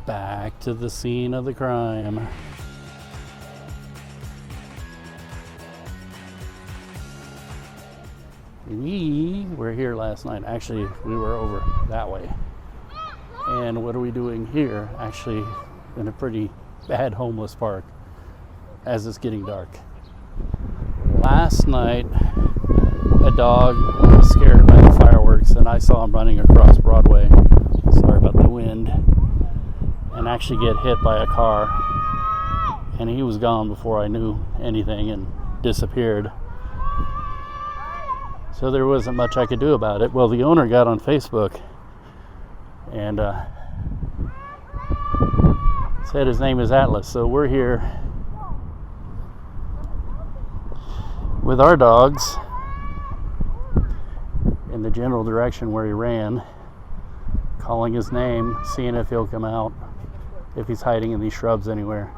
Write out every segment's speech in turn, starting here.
Back to the scene of the crime. We were here last night. Actually, we were over that way. And what are we doing here? Actually, in a pretty bad homeless park as it's getting dark. Last night, a dog was scared by the fireworks, and I saw him running across Broadway. Sorry about the wind. And actually get hit by a car. And he was gone before I knew anything and disappeared. So there wasn't much I could do about it. Well, the owner got on Facebook and said his name is Atlas. So we're here with our dogs in the general direction where he ran, calling his name, seeing if he'll come out, if he's hiding in these shrubs anywhere.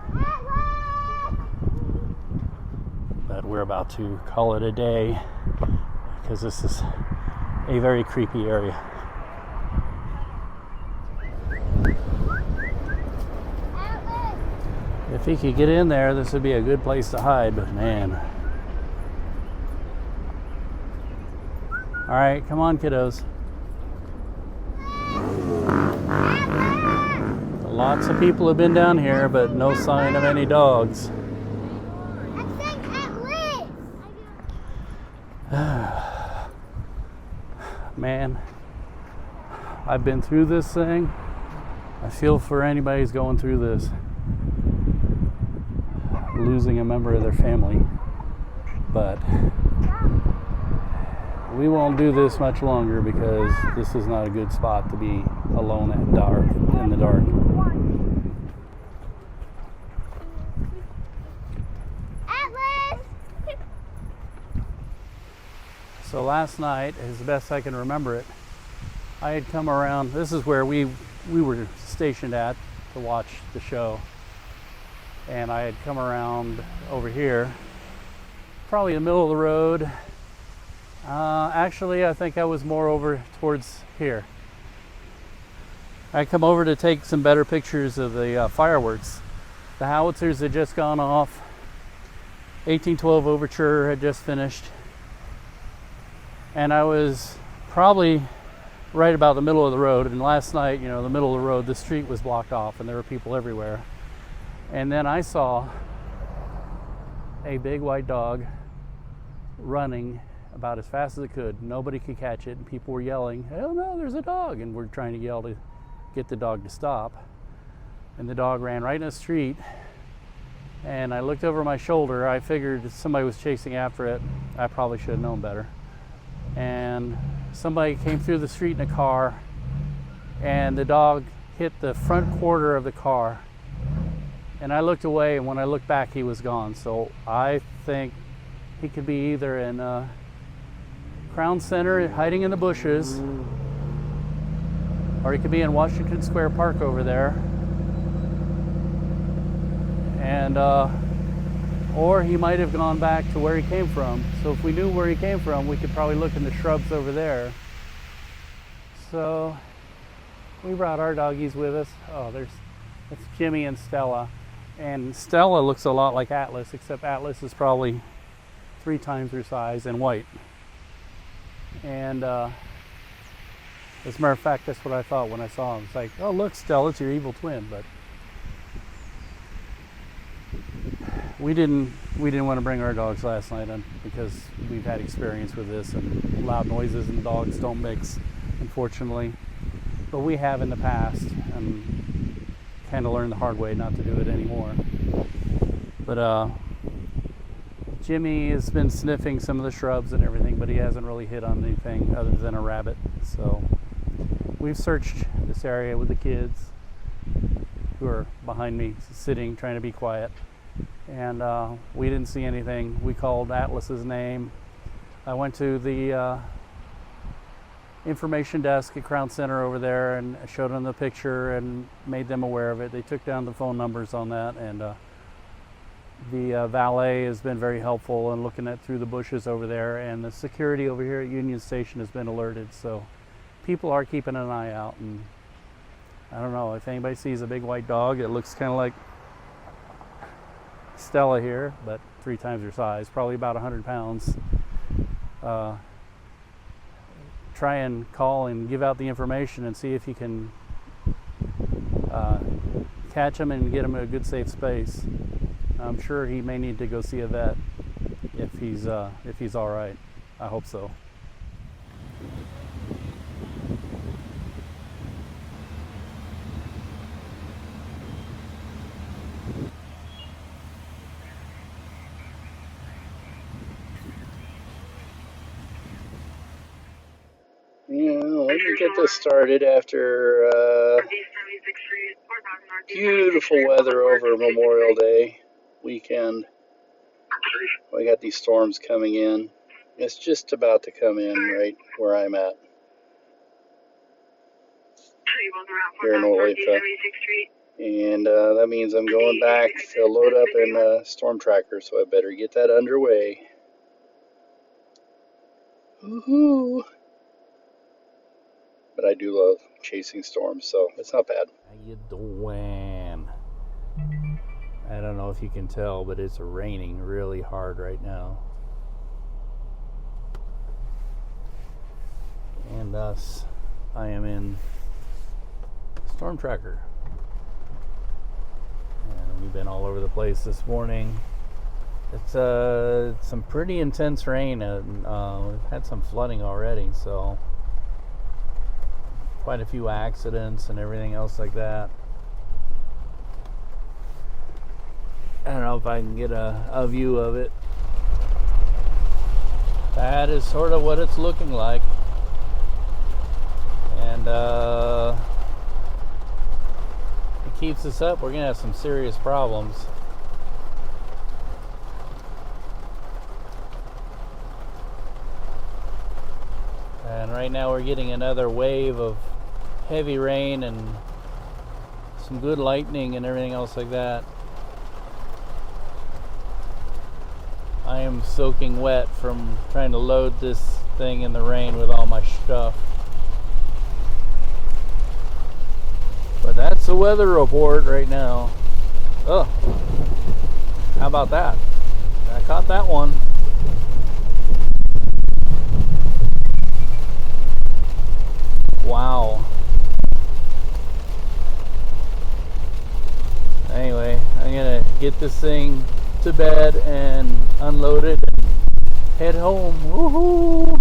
But we're about to call it a day because this is a very creepy area. If he could get in there, this would be a good place to hide, but man. All right, come on, kiddos. Lots of people have been down here, but no sign of any dogs. Man, I've been through this thing. I feel for anybody who's going through this, losing a member of their family. But we won't do this much longer because this is not a good spot to be alone in the dark. So last night, as best I can remember it, I had come around. This is where we were stationed at to watch the show. And I had come around over here, probably in the middle of the road. Actually, I think I was more over towards here. I come over to take some better pictures of the fireworks. The howitzers had just gone off. 1812 Overture had just finished. And I was probably right about the middle of the road. And last night, the middle of the road, the street was blocked off and there were people everywhere. And then I saw a big white dog running about as fast as it could. Nobody could catch it, and people were yelling, "Oh no, there's a dog!" And we're trying to yell to get the dog to stop. And the dog ran right in the street. And I looked over my shoulder. I figured somebody was chasing after it. I probably should have known better. And somebody came through the street in a car, and the dog hit the front quarter of the car. And I looked away, and when I looked back, he was gone. So I think he could be either in Crown Center hiding in the bushes, or he could be in Washington Square Park over there, and or he might have gone back to where he came from. So if we knew where he came from, we could probably look in the shrubs over there. So we brought our doggies with us. Oh, it's Jimmy and Stella. And Stella looks a lot like Atlas, except Atlas is probably 3 times her size and white. And as a matter of fact, that's what I thought when I saw him. It's like, oh look, Stella, it's your evil twin. But we didn't want to bring our dogs last night because we've had experience with this, and loud noises and dogs don't mix, unfortunately. But we have in the past, and kind of learned the hard way not to do it anymore. But Jimmy has been sniffing some of the shrubs and everything, but he hasn't really hit on anything other than a rabbit. So we've searched this area with the kids, who are behind me sitting trying to be quiet, and we didn't see anything. We called Atlas's name. I went to the information desk at Crown Center over there and showed them the picture and made them aware of it. They took down the phone numbers on that, and the valet has been very helpful in looking through the bushes over there, and the security over here at Union Station has been alerted. So people are keeping an eye out, and I don't know if anybody sees a big white dog. It looks kind of like Stella here, but 3 times her size, probably about 100 pounds. Try and call and give out the information and see if you can catch him and get him in a good safe space. I'm sure he may need to go see a vet if he's all right. I hope so. Yeah, let me get this started after beautiful weather over Memorial Day weekend. We got these storms coming in. It's just about to come in right where I'm at here in Olathe. And that means I'm going back to load up in Storm Tracker, so I better get that underway. Woohoo! But I do love chasing storms, so it's not bad. How you doing? I don't know if you can tell, but it's raining really hard right now. And thus, I am in Storm Tracker. And we've been all over the place this morning. It's some pretty intense rain, and we've had some flooding already, so quite a few accidents and everything else like that. I don't know if I can get a view of it. That is sort of what it's looking like. And if it keeps us up, we're going to have some serious problems. And right now we're getting another wave of heavy rain and some good lightning and everything else like that. I am soaking wet from trying to load this thing in the rain with all my stuff. But that's the weather report right now. Oh, how about that? I caught that one. Wow. Anyway, I'm gonna get this thing to bed and unload it and head home. Woohoo!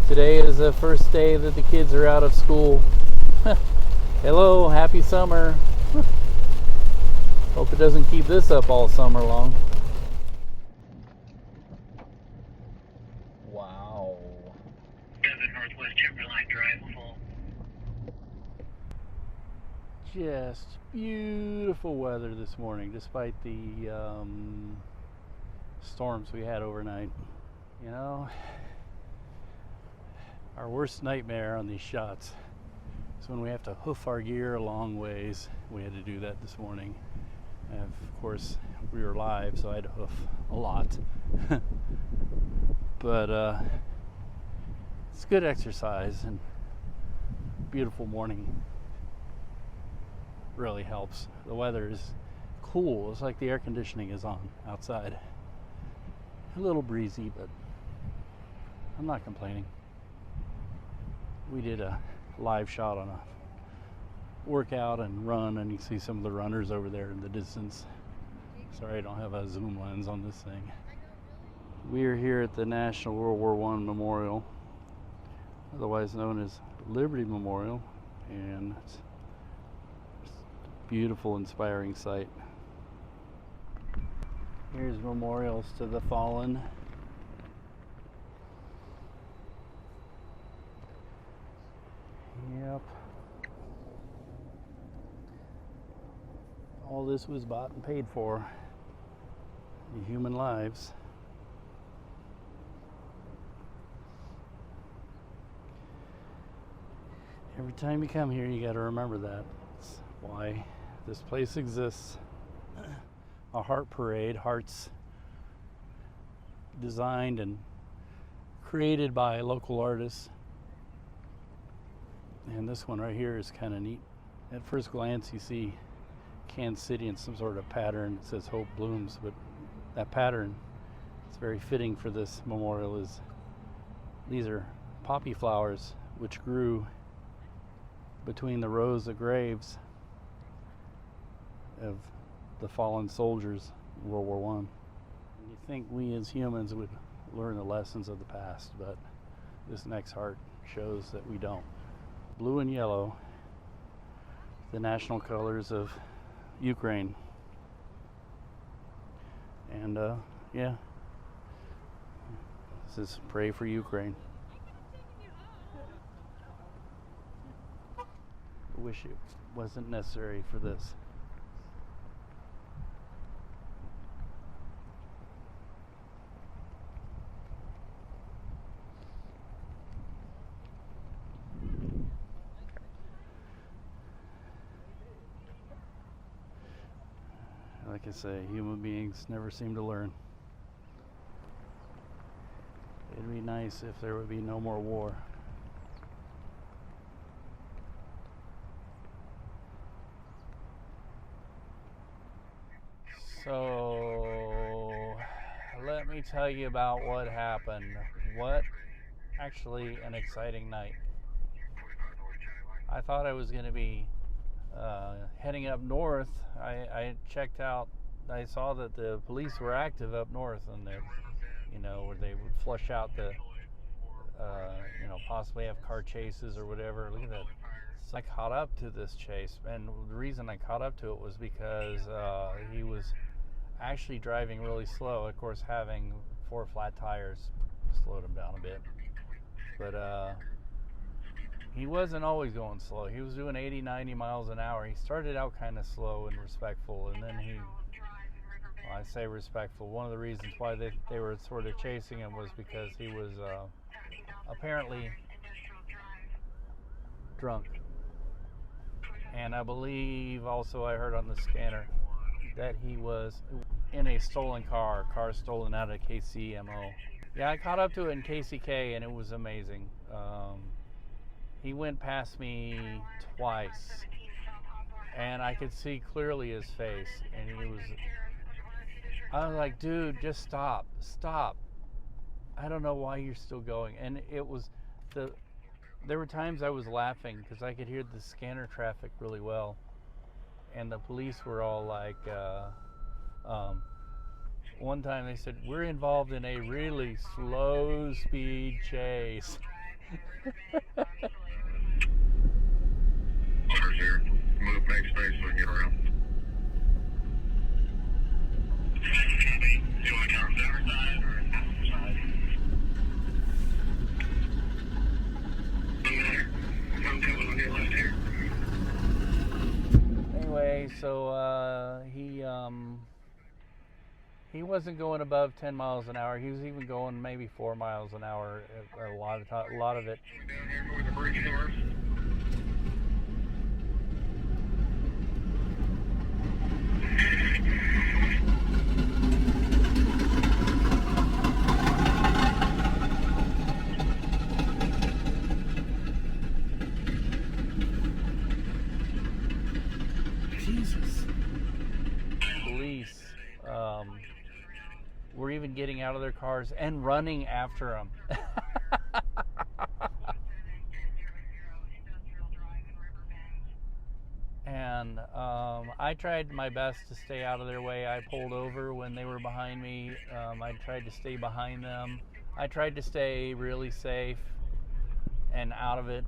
Today is the first day that the kids are out of school. Hello, happy summer. Hope it doesn't keep this up all summer long. Wow. 7 Northwest Timberline Drive full. Just beautiful weather this morning, despite the storms we had overnight. You know, our worst nightmare on these shots is when we have to hoof our gear a long ways. We had to do that this morning. And of course, we were live, so I had to hoof a lot. But it's good exercise, and beautiful morning really helps. The weather is cool. It's like the air conditioning is on outside. A little breezy, but I'm not complaining. We did a live shot on a workout and run, and you see some of the runners over there in the distance. Sorry, I don't have a zoom lens on this thing. We are here at the National World War I Memorial, otherwise known as Liberty Memorial, and it's a beautiful, inspiring sight. Here's memorials to the fallen. Yep. All this was bought and paid for. The human lives. Every time you come here, you got to remember that. That's why this place exists. A heart parade, hearts designed and created by local artists. And this one right here is kind of neat. At first glance, you see Kansas City in some sort of pattern. It says Hope Blooms, but that pattern is very fitting for this memorial. Is these are poppy flowers which grew between the rows of graves of the fallen soldiers in World War I. You think we as humans would learn the lessons of the past, but this next heart shows that we don't. Blue and yellow, the national colors of Ukraine. And yeah, this is Pray for Ukraine. I wish it wasn't necessary for this. Like I say, human beings never seem to learn. It'd be nice if there would be no more war. So, let me tell you about what happened. Actually, an exciting night. I thought I was going to be heading up north. I checked out, I saw that the police were active up north, and they're, where they would flush out the, possibly have car chases or whatever. Look at that. So I caught up to this chase, and the reason I caught up to it was because he was actually driving really slow. Of course, having 4 flat tires slowed him down a bit. But he wasn't always going slow. He was doing 80, 90 miles an hour. He started out kind of slow and respectful, and then I say respectful. One of the reasons why they were sort of chasing him was because he was apparently drunk. And I believe also I heard on the scanner that he was in a stolen car stolen out of KCMO. Yeah, I caught up to it in KCK, and it was amazing. He went past me twice, and I could see clearly his face, and I was like, dude, just stop. I don't know why you're still going. And there were times I was laughing because I could hear the scanner traffic really well, and the police were all like, one time they said, we're involved in a really slow speed chase. Here. Move, make space so we can get around. You want to count center side or side? I'm coming on your left here. Anyway, so he wasn't going above 10 miles an hour. He was even going maybe 4 miles an hour a lot of it. Down here where the bridge north. Jesus. Police were even getting out of their cars and running after him. And I tried my best to stay out of their way. I pulled over when they were behind me. I tried to stay behind them. I tried to stay really safe and out of it.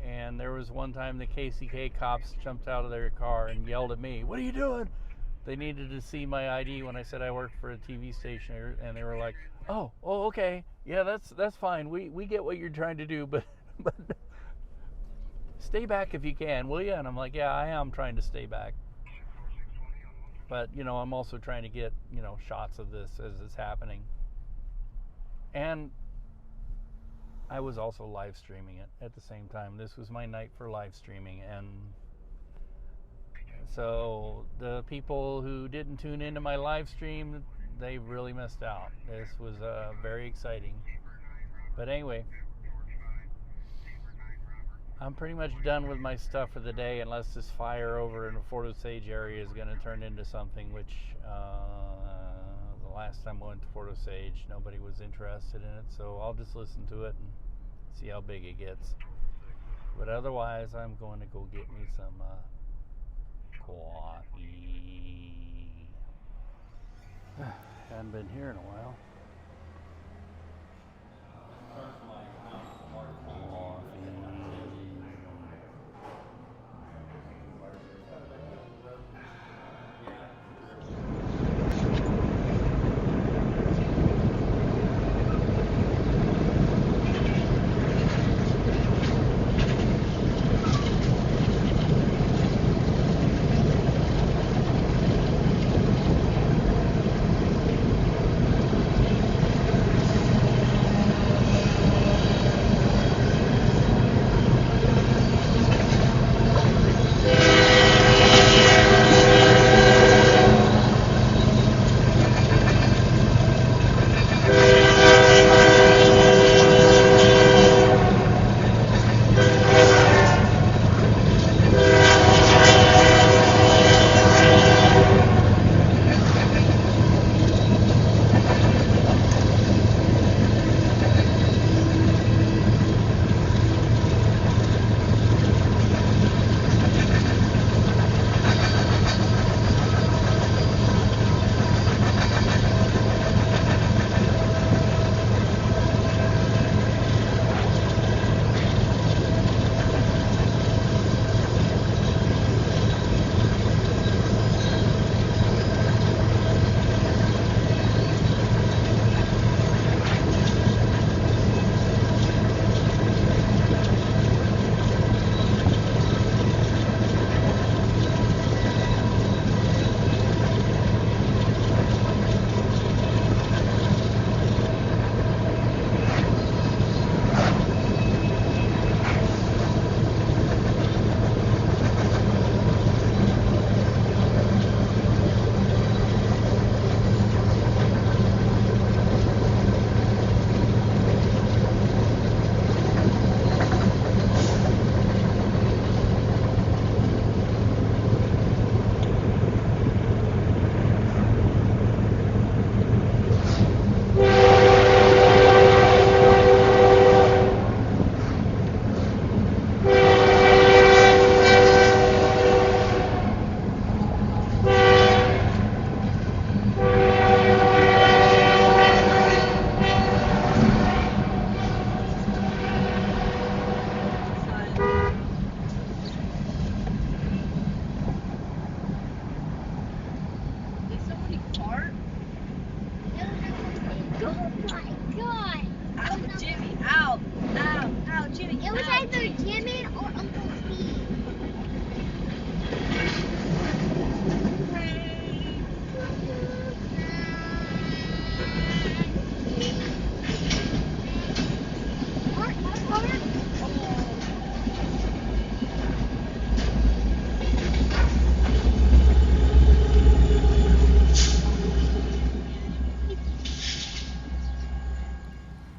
And there was one time the KCK cops jumped out of their car and yelled at me, "What are you doing?" They needed to see my ID when I said I worked for a TV station, and they were like, "Oh, okay, yeah, that's fine. We get what you're trying to do, but stay back if you can, will you?" And I'm like, "Yeah, I am trying to stay back, but I'm also trying to get shots of this as it's happening." And I was also live streaming it at the same time. This was my night for live streaming, and so the people who didn't tune into my live stream, they really missed out. This was very exciting. But anyway, I'm pretty much done with my stuff for the day, unless this fire over in the Fort Osage area is going to turn into something, which the last time I went to Fort Osage, nobody was interested in it, so I'll just listen to it and see how big it gets. But otherwise, I'm going to go get me some coffee. Hadn't been here in a while.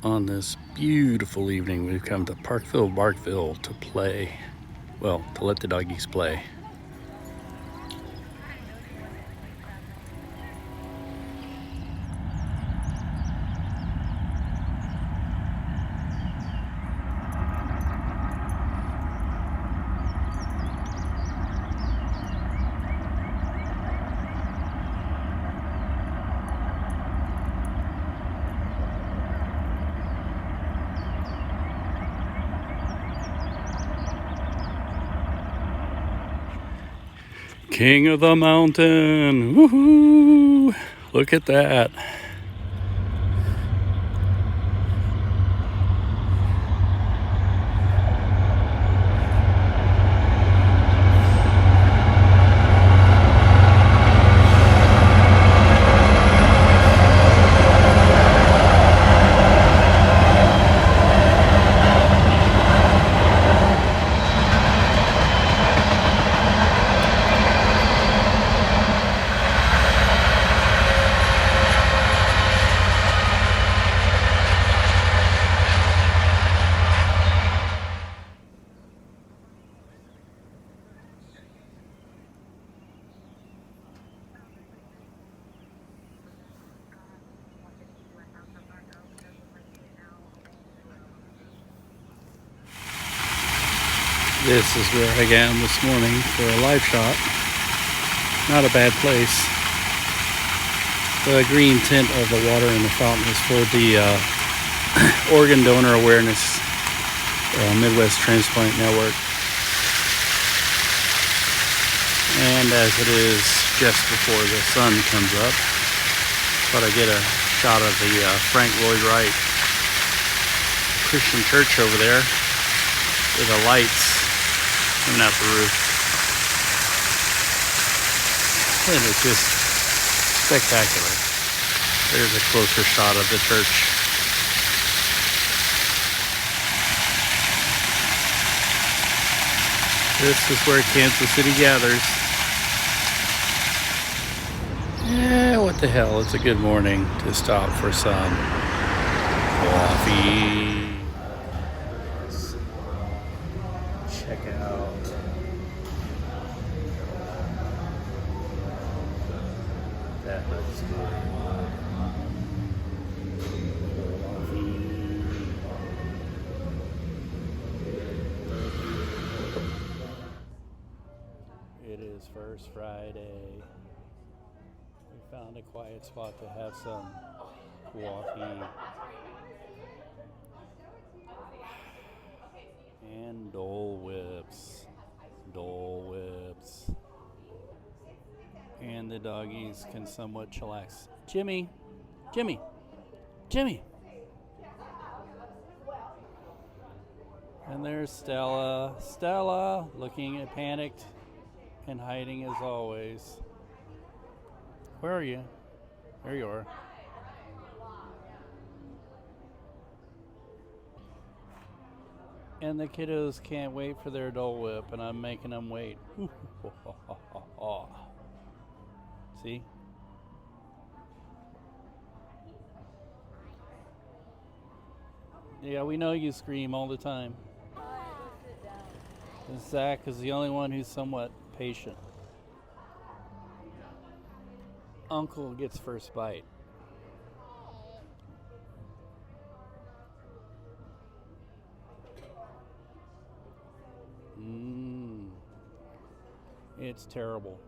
On this beautiful evening, we've come to Parkville to play. Well, to let the doggies play. King of the mountain, woohoo! Look at that. This is where I am this morning for a live shot. Not a bad place. The green tint of the water in the fountain is for the Organ Donor Awareness Midwest Transplant Network. And as it is just before the sun comes up, thought I'd get a shot of the Frank Lloyd Wright Christian Church over there with the lights coming out the roof. And it's just spectacular. There's a closer shot of the church. This is where Kansas City gathers. Yeah, what the hell? It's a good morning to stop for some coffee. Check out that looks good. It is First Friday. We found a quiet spot to have some coffee and Dole Whips. Dole Whips. And the doggies can somewhat chillax. Jimmy! Jimmy! Jimmy! And there's Stella. Stella looking panicked and hiding as always. Where are you? There you are. And the kiddos can't wait for their Dole Whip, and I'm making them wait. See? Yeah, we know you scream all the time. And Zach is the only one who's somewhat patient. Uncle gets first bite. It's terrible.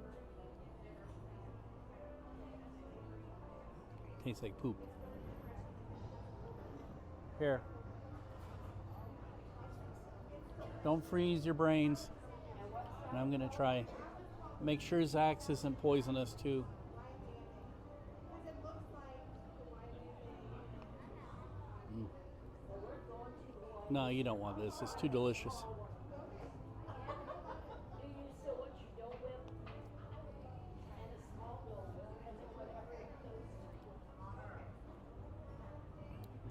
Tastes like poop. Here. Don't freeze your brains. And I'm gonna try. Make sure Zach's isn't poisonous too. No, you don't want this. It's too delicious.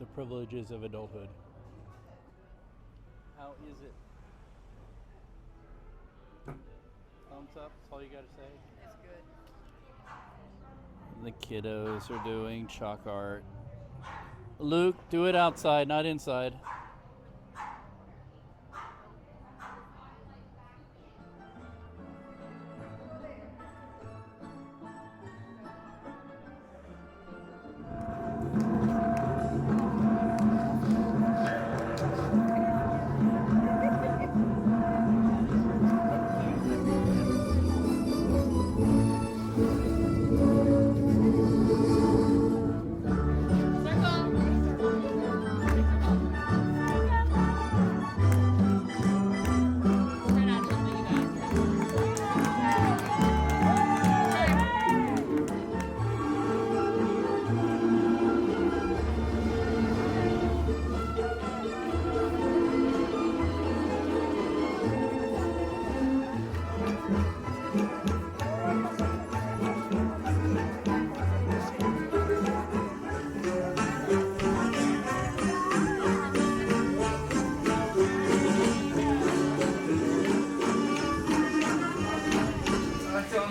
The privileges of adulthood. How is it? Thumbs up, that's all you gotta say? It's good. The kiddos are doing chalk art. Luke, do it outside, not inside.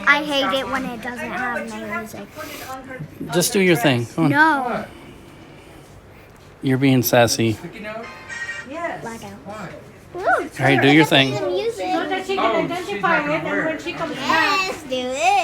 I hate it when it doesn't have music. Just do your thing. Come on. No. You're being sassy. Blackout. All right, do your thing. Music. So that she can identify it, and when she comes back. Yes, do it.